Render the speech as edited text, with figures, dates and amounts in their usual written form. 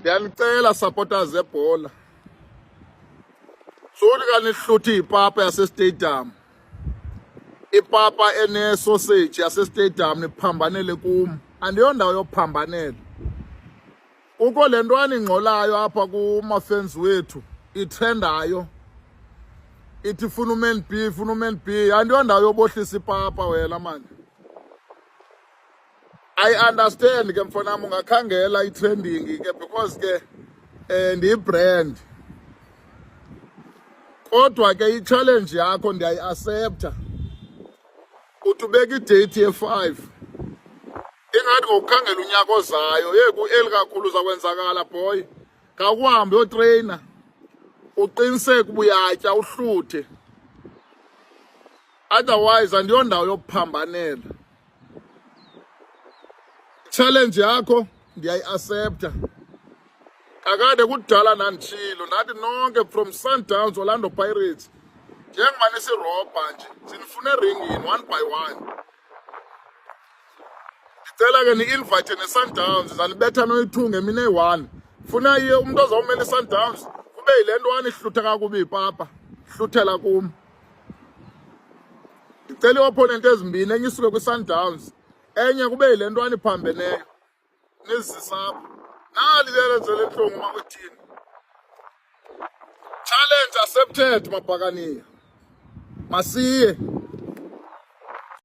Ndiyanicela supporters zebhola. Suthi kanihluthi ipapa yasestadium. Ipapa ene sausage yasestadium niphambanele kum. Andiyondawo yophambanela. Kukho le ntwana ingxolayo apha kuma-fans wethu itrendayo. Ithi funa uMan B, funa uMan B. Andiyondawo yobohlisa ipapa wena manje. I understand ke mfana ungakhangela i-trending ke because ke ndiyi-brand. Kodwa ke i-challenge yakho ndiyayi-accepta. Uthi ubeka i-date ye-5. Ingathi ngokukhangela unyaka ozayo ku-early kakhulu uzakwenzakala boy. Khawuhambe uyotreyina. Uqiniseke ubuyatya uhluthe. Otherwise andiyondawo yophambanela. Challenge yakho ndiyayi-accepta. Kakade kudala nanditshilo ndathi nonke from Sundowns Orlando Pirates njengoba nisirobha nje sinifune eringini 1 by 1. Ndicela ke ni-invite ne-Sundowns zanibetha noyi-2 ngemini eyi-1. Funa iye umuntu ozawumela i-Sundowns kube yile ntwana ihlutha kakubi ipapa hluthela kum. Ndicela ii-opponent ezimbini enye isuke kwi-Sundowns enye kube yile ntwana iphambeneyo nizisapho. Nali lelenzele entlungu makwithini. Challenge accepted mabhakaniya. Masiye.